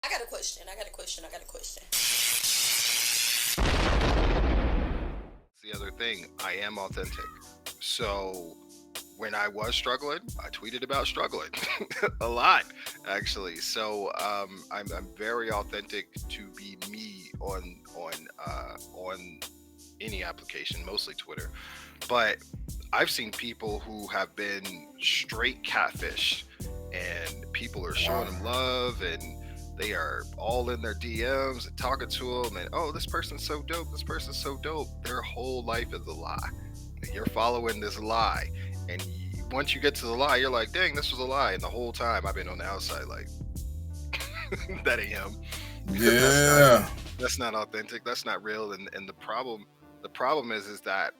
I got a question. I got a question. I got a question. It's the other thing. I am authentic. So when I was struggling, I tweeted about struggling a lot, actually. So I'm very authentic to be me on any application, mostly Twitter. But I've seen people who have been straight catfish, and people are showing them Wow. love, and they are all in their DMs and talking to them, and oh, this person's so dope, this person's so dope. Their whole life is a lie. You're following this lie, and once you get to the lie, you're like, dang, this was a lie. And the whole time I've been on the outside, like, that ain't him, because Yeah. that's not authentic. That's not real. And the problem is that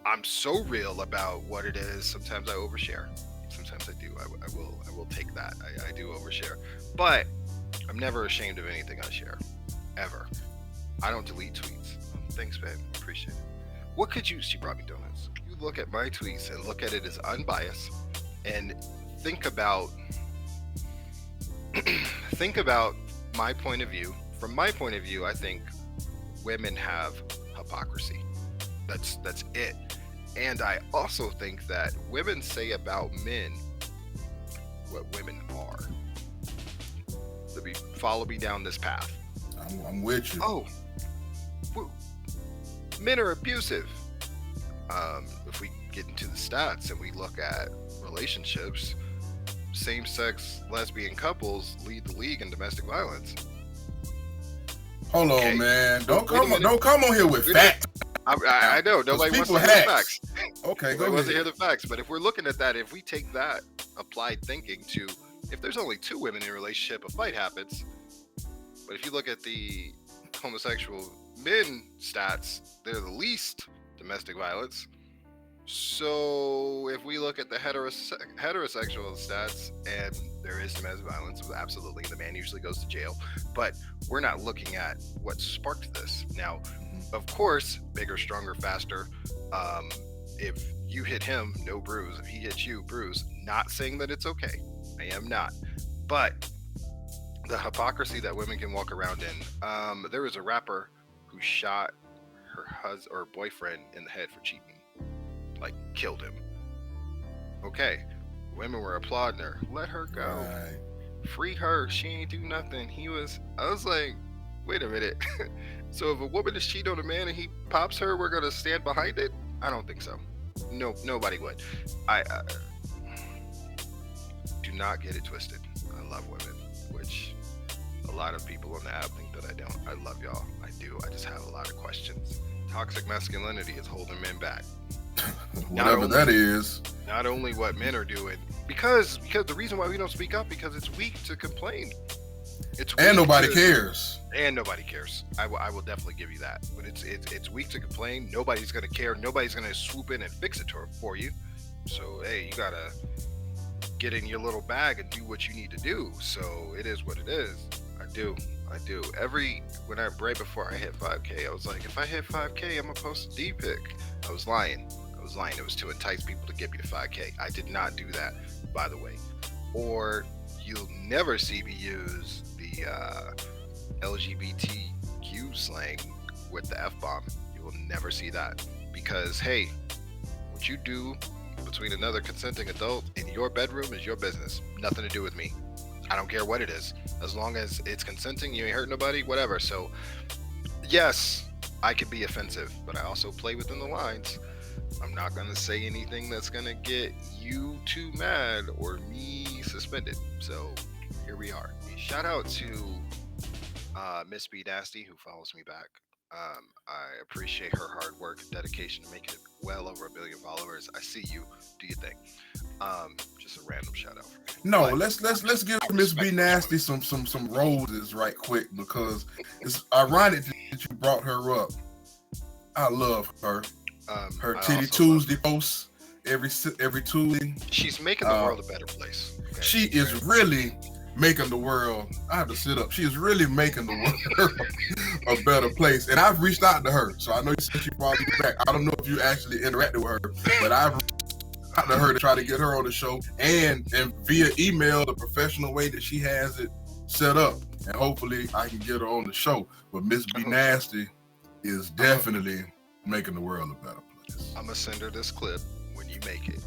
I'm so real about what it is. Sometimes I overshare. Sometimes I do. I will take that. I do overshare, but I'm never ashamed of anything I share, ever. I don't delete tweets. Thanks, babe. Appreciate it. What could you? She brought me donuts. You look at my tweets and look at it as unbiased, and think about think about my point of view. From my point of view, I think women have hypocrisy. That's it. And I also think that women say about men what women are. Let me follow me down this path. I'm with you. Oh, w- men are abusive. If we get into the stats and we look at relationships, same-sex lesbian couples lead the league in domestic violence. Hold Okay. on, man. Wait a minute. Don't come on here with Wait a minute. facts. I know nobody wants to people hear the hacks. facts. Okay, Nobody go wants to hear ahead. the facts. But if we're looking at that, if we take that applied thinking to, if there's only two women in a relationship, a fight happens. But if you look at the homosexual men stats, they're the least domestic violence. So if we look at the heterosexual stats, and there is domestic violence, absolutely, the man usually goes to jail. But we're not looking at what sparked this. Now, of course, bigger, stronger, faster. If you hit him, no bruise. If he hits you, bruise. Not saying that it's okay. I am not. But the hypocrisy that women can walk around in. There was a rapper who shot her husband or boyfriend in the head for cheating, like killed him. Okay, women were applauding her. Let her go. Right. Free her. She ain't do nothing. I was like, wait a minute. So if a woman is cheating on a man and he pops her, we're gonna stand behind it? I don't think so. No, nobody would. I do not get it twisted. I love women, which a lot of people on the app think that I don't. I love y'all. I do. I just have a lot of questions. Toxic masculinity is holding men back. Whatever that is. Not only what men are doing, because the reason why we don't speak up, because it's weak to complain. It's weak And nobody to- cares. And nobody cares. I will definitely give you that. But it's weak to complain. Nobody's gonna care. Nobody's gonna swoop in and fix it for you. So hey, you gotta get in your little bag and do what you need to do. So it is what it is. I do. Right before I hit 5K, I was like, if I hit 5K, I'm gonna post a D pic. I was lying. It was to entice people to get me to 5K. I did not do that, by the way. Or you'll never see me use the LGBTQ slang with the F-bomb. You will never see that. Because, hey, what you do between another consenting adult in your bedroom is your business. Nothing to do with me. I don't care what it is. As long as it's consenting, you ain't hurt nobody, whatever. So, yes, I can be offensive, but I also play within the lines. I'm not going to say anything that's going to get you too mad or me suspended. So, here we are. Shout out to Miss B Nasty, who follows me back. I appreciate her hard work and dedication to making it well over 1 billion followers. I see you. Do your thing. Just a random shout out for me. No, But let's give Miss B Nasty some roses right quick, because it's ironic that you brought her up. I love her. Her I Titty also love Tuesday posts every Tuesday. she's making the world a better place. Okay? She is really making the world. I have to sit up. She is really making the world a better place. And I've reached out to her, so I know you said she probably be back. I don't know if you actually interacted with her, but I've reached out to her to try to get her on the show, and via email, the professional way that she has it. set up, and hopefully I can get her on the show. But Miss B Nasty is definitely making the world a better place. I'm gonna send her this clip when you make it.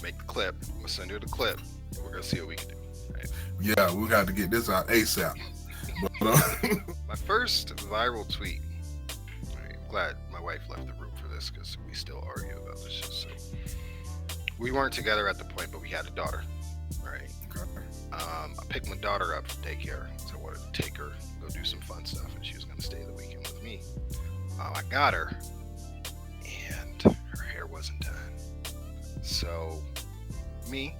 Make the clip. I'm gonna send her the clip. And we're gonna see what we can do. Right? Yeah, we got to get this out ASAP. But, my first viral tweet. Right, I'm glad my wife left the room for this because we still argue about this shit. So we weren't together at the point, but we had a daughter. Right. okay. I picked my daughter up from daycare, so I wanted to take her, go do some fun stuff, and she was gonna stay the weekend with me. I got her, and her hair wasn't done. So me,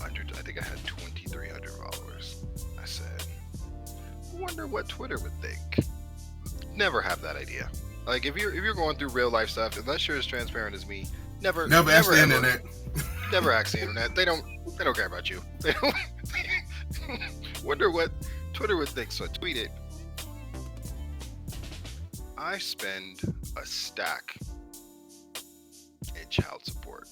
I think I had 2,300 followers. I said, I wonder what Twitter would think. Never have that idea. Like if you're going through real life stuff, unless you're as transparent as me, never ask the internet. Never ask the internet. They don't care about you. They don't wonder what Twitter would think. So I tweeted, I spend a stack in child support.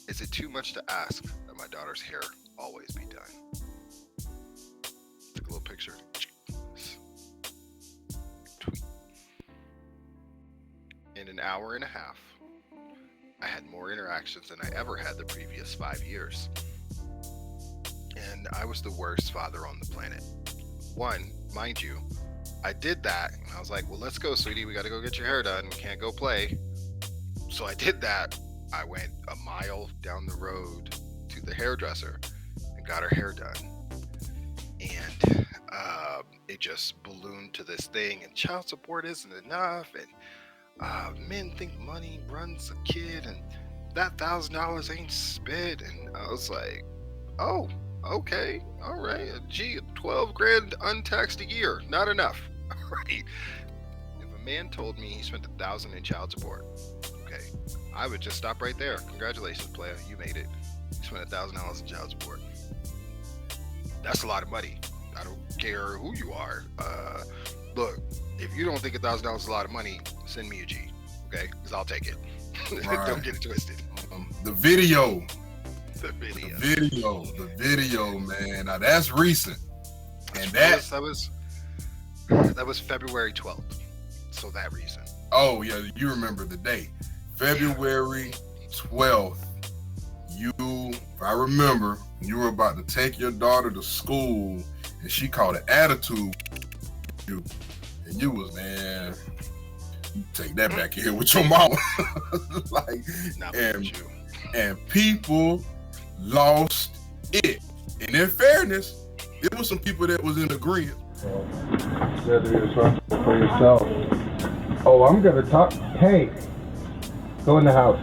Is it too much to ask that my daughter's hair always be done? Took a little picture. Tweet. In an hour and a half, I had more interactions than I ever had the previous 5 years. And I was the worst father on the planet. One, mind you, I did that. And I was like, well, let's go, sweetie. We got to go get your hair done. We can't go play. So I did that. I went a mile down the road to the hairdresser and got her hair done. And it just ballooned to this thing. And child support isn't enough. And men think money runs a kid. And that $1,000 ain't spent. And I was like, oh, okay. All right. Gee, 12 grand untaxed a year. Not enough. All right. If a man told me he spent $1,000 in child support, okay, I would just stop right there. Congratulations, player. You made it. You spent $1,000 in child support. That's a lot of money. I don't care who you are. Look, if you don't think $1,000 is a lot of money, send me a G, okay? Because I'll take it. Right. Don't get it twisted. The video, man. Now that's recent, and that was February 12th. So that recent. Oh yeah, you remember the date, February 12th. If I remember, you were about to take your daughter to school, and she caught an attitude. And you was, man, you take that back here with your mama. And people lost it. And in fairness, it was some people that was in agreement. You have to be responsible for yourself. Oh, I'm gonna talk. Hey, go in the house.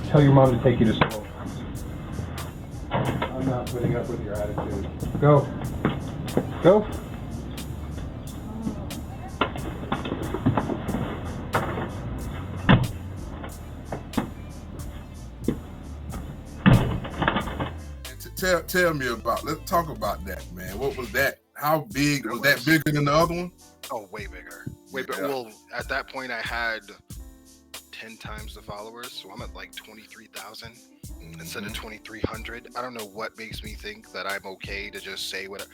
Tell your mom to take you to school. I'm not putting up with your attitude. Go. Go. Tell me about. Let's talk about that, man. What was that? How big was that? Bigger than the other one? Oh, way bigger. Way bigger. Well, at that point, I had 10 times the followers, so I'm at like 23,000 instead of 2,300. I don't know what makes me think that I'm okay to just say whatever.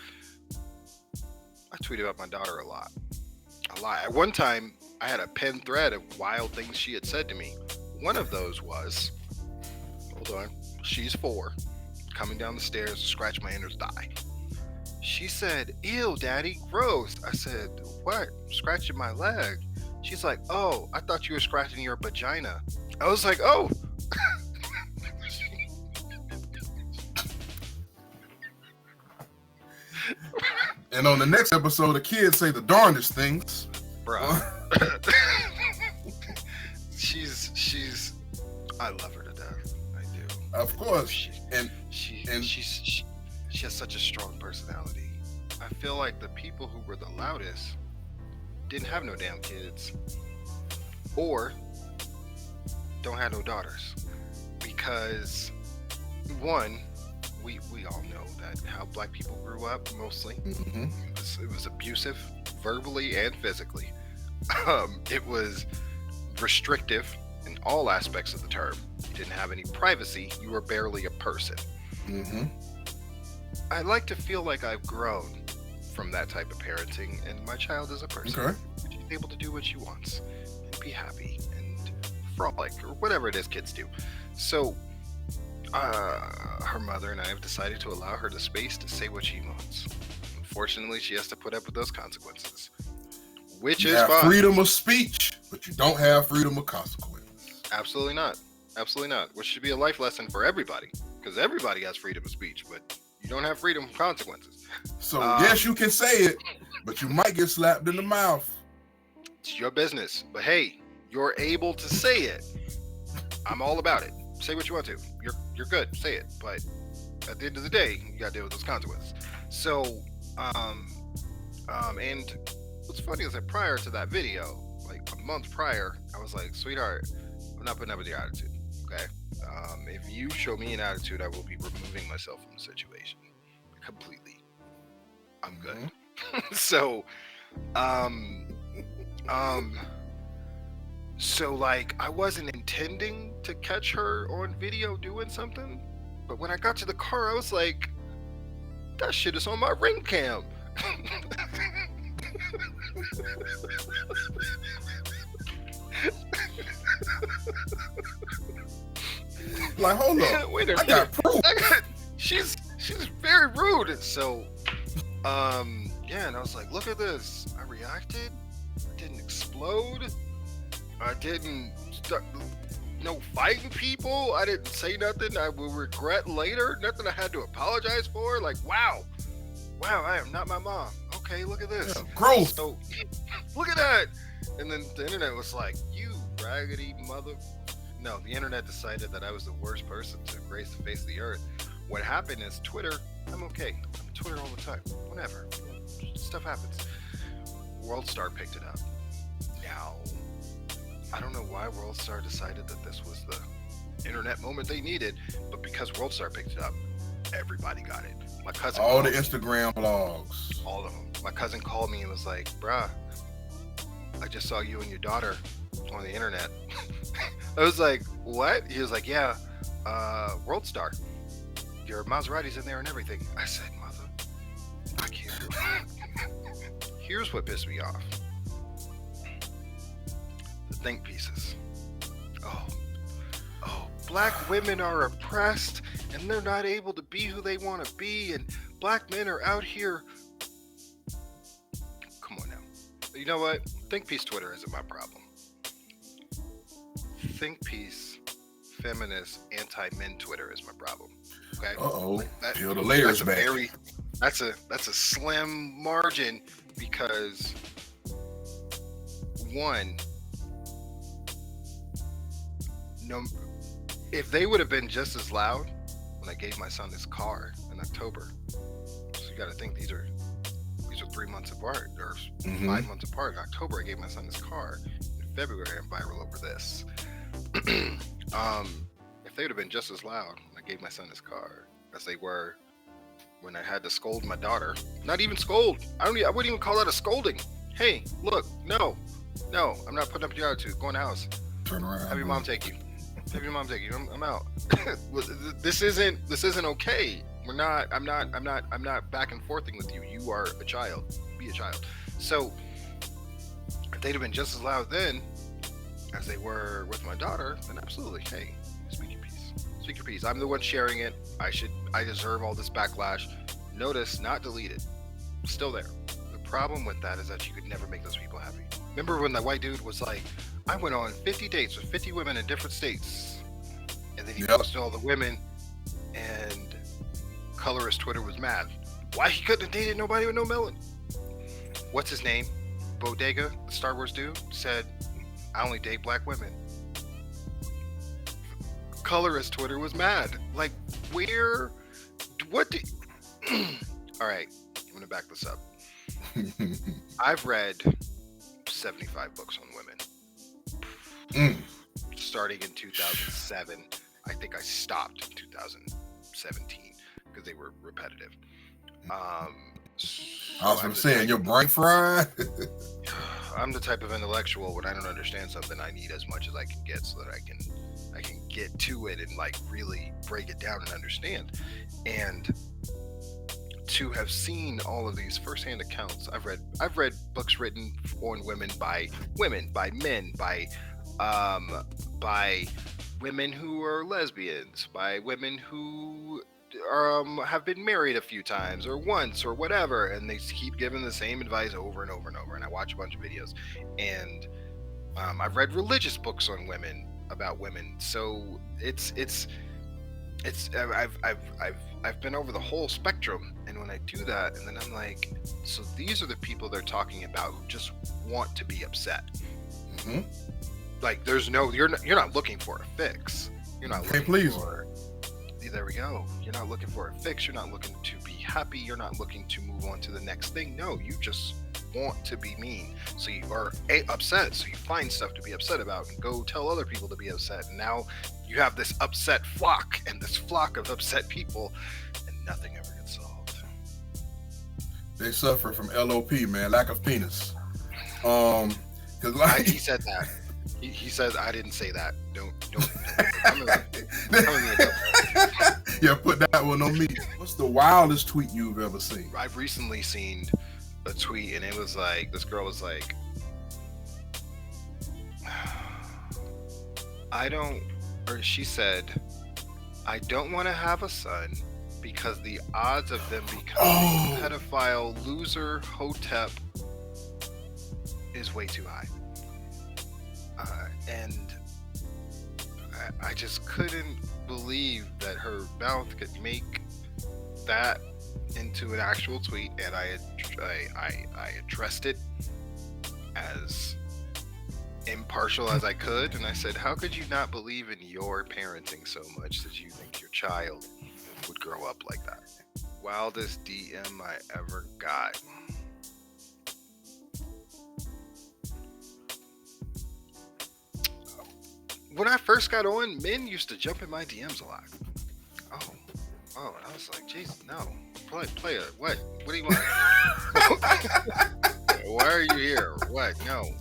I tweet about my daughter a lot. At one time, I had a pinned thread of wild things she had said to me. One of those was, hold on, she's 4, coming down the stairs to scratch my inner thigh. She said, ew, daddy, gross. I said, what? Scratching my leg. She's like, oh, I thought you were scratching your vagina. I was like, oh. And on the next episode, the kids say the darndest things. Bro. she's, I love her to death. I do. Of course. She has such a strong personality. I feel like the people who were the loudest didn't have no damn kids, or don't have no daughters, because one, we all know that how black people grew up mostly. It was abusive, verbally and physically. It was restrictive in all aspects of the term. You didn't have any privacy. You were barely a person. I like to feel like I've grown from that type of parenting, and my child is a person. Okay. She's able to do what she wants and be happy and frolic or whatever it is kids do. So, her mother and I have decided to allow her the space to say what she wants. Unfortunately, she has to put up with those consequences, which You is have fine. freedom of speech, but you don't have freedom of consequences. Absolutely not. Absolutely not. Which should be a life lesson for everybody, because everybody has freedom of speech, but you don't have freedom of consequences. So yes, you can say it, but you might get slapped in the mouth. It's your business. But hey, you're able to say it. I'm all about it. Say what you want to. You're good. Say it. But at the end of the day, you gotta deal with those consequences. So, and what's funny is that prior to that video, like a month prior, I was like, sweetheart, I'm not putting up with your attitude. Okay. If you show me an attitude, I will be removing myself from the situation completely. I'm good. So, so like I wasn't intending to catch her on video doing something, but when I got to the car, I was like, that shit is on my ring cam. Like, hold on. Wait a I minute. got proof. She's very rude. So, yeah, and I was like, look at this. I reacted. I didn't explode. I didn't start no fighting people. I didn't say nothing I will regret later. Nothing I had to apologize for. Like, wow, I am not my mom. Okay, look at this. Yeah, growth. So, look at that. And then the internet was like, you raggedy mother. No, the internet decided that I was the worst person to grace the face of the earth. What happened is Twitter, I'm okay. I'm on Twitter all the time. Whatever. Stuff happens. WorldStar picked it up. Now, I don't know why WorldStar decided that this was the internet moment they needed, but because WorldStar picked it up, everybody got it. My cousin All the called me. Instagram blogs. All of them. My cousin called me and was like, bruh, I just saw you and your daughter on the internet. I was like, what? He was like, yeah, WorldStar. Your Maserati's in there and everything. I said, mother, I can't. Here's what pissed me off. The think pieces. Oh, black women are oppressed and they're not able to be who they want to be, and black men are out here. Come on now. You know what? Think piece Twitter isn't my problem. Think piece feminist anti-men Twitter is my problem. Okay. Uh-oh. That- Peel the layers back. That's a slim margin, because one, no, if they would have been just as loud when I gave my son his car in October, so you got to think these are 3 months apart, or 5 months apart. In October, I gave my son his car. In February, I'm viral over this. If they would have been just as loud when I gave my son his car as they were when I had to scold my daughter, not even scold. I wouldn't even call that a scolding. Hey, look, no, I'm not putting up your attitude. Go in the house. Turn around. Have your mom take you. Have your mom take you. I'm out. This isn't okay. I'm not back and forthing with you. You are a child. Be a child. So if they'd have been just as loud then as they were with my daughter, then absolutely, hey, speak your piece. Speak your piece. I'm the one sharing it. I deserve all this backlash. Notice, not deleted. Still there. The problem with that is that you could never make those people happy. Remember when that white dude was like, I went on 50 dates with 50 women in different states, and then he posted all the women, and colorist Twitter was mad. Why he couldn't have dated nobody with no melon? What's his name? Bodega, the Star Wars dude, said, I only date black women. Colorist Twitter was mad. Like, all right, I'm gonna back this up. I've read 75 books on women. Starting in 2007. I think I stopped in 2017 because they were repetitive. I was saying, your brain fried. I'm the type of intellectual, when I don't understand something, I need as much as I can get so that I can get to it and like really break it down and understand. And to have seen all of these firsthand accounts. I've read books written on women, by men, by women who are lesbians, by women who have been married a few times or once or whatever, and they keep giving the same advice over and over and over. And I watch a bunch of videos, and I've read religious books on women, about women. So I've been over the whole spectrum. And when I do that, and then I'm like, so these are the people they're talking about who just want to be upset. Mm-hmm. Like, there's no, you're not looking for a fix. You're not looking for. There we go. You're not looking for a fix. You're not looking to be happy. You're not looking to move on to the next thing. No, you just want to be mean. So you are upset. So you find stuff to be upset about and go tell other people to be upset. And now you have this upset flock and this flock of upset people, and nothing ever gets solved. They suffer from LOP, man, lack of penis. Cause like he said that. He says I didn't say that. Don't. Yeah, put that one on me. What's the wildest tweet you've ever seen? I've recently seen a tweet, and it was like, this girl was like, she said, I don't want to have a son because the odds of them becoming a pedophile loser hotep is way too high. And I just couldn't believe that her mouth could make that into an actual tweet, and I addressed it as impartial as I could, and I said, how could you not believe in your parenting so much that you think your child would grow up like that? Wildest DM I ever got. When I first got on, men used to jump in my DMs a lot. Oh, and I was like, Jesus, no. Play it. What do you want? Why are you here? What? No.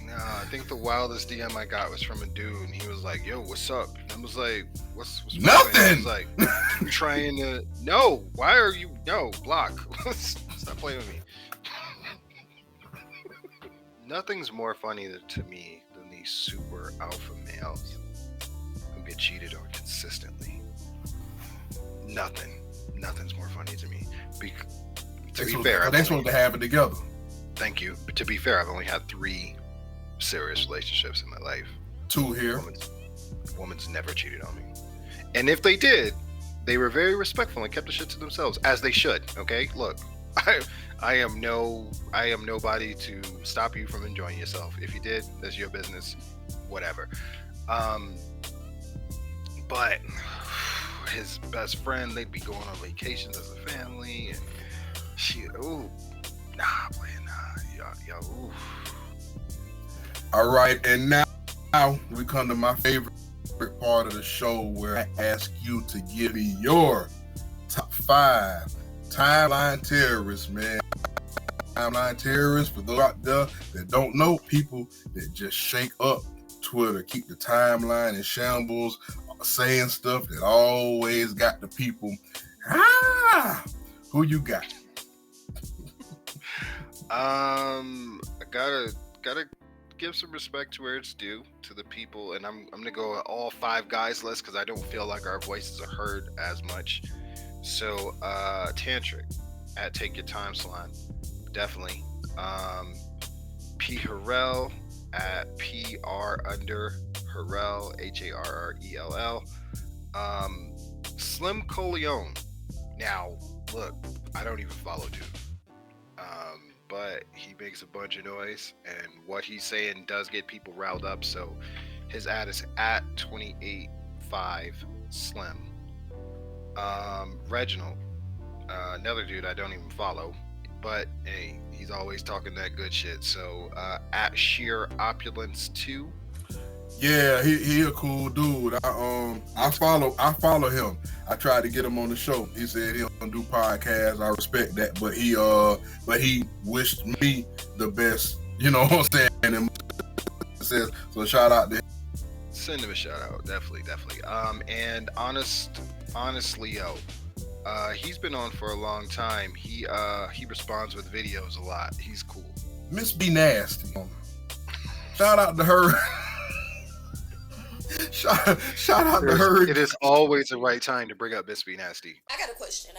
No, I think the wildest DM I got was from a dude, and he was like, yo, what's up? And I was like, what's nothing? I was like, you trying to, no, why are you, no, block. Stop playing with me. Nothing's more funny to me than these super alpha males who get cheated on consistently. Nothing's more funny to me. To be fair, they're supposed to have it together. Thank you. But to be fair, I've only had 3 serious relationships in my life. 2 here. Woman's never cheated on me. And if they did, they were very respectful and kept the shit to themselves, as they should. Okay, look, I am nobody to stop you from enjoying yourself. If you did, that's your business. Whatever. But his best friend, they'd be going on vacations as a family, and All right, and now we come to my favorite part of the show, where I ask you to give me your top 5 timeline terrorists, man. Timeline terrorists, for those out there that don't know, people that just shake up Twitter, keep the timeline in shambles, saying stuff that always got the people. Who you got? I gotta give some respect to where it's due, to the people, and I'm gonna go all 5 guys list because I don't feel like our voices are heard as much. So Tantric at Take Your Time Salon, definitely. P Harrell at PR_Harrell, HARRELL. Slim Coleone. Now, look, I don't even follow dude. But he makes a bunch of noise, and what he's saying does get people riled up. So his ad is at 285Slim. Reginald, another dude I don't even follow, but hey, he's always talking that good shit. So at Sheer Opulence 2. Yeah, he a cool dude. I follow him. I tried to get him on the show. He said he don't do podcasts. I respect that, but he wished me the best. You know what I'm saying? And says, so shout out to him. Send him a shout out, definitely. And honest Leo, he's been on for a long time. He responds with videos a lot. He's cool. Miss B Nasty. Shout out to her. shout out to her. It is always the right time to bring up Miss B Nasty. I got a question.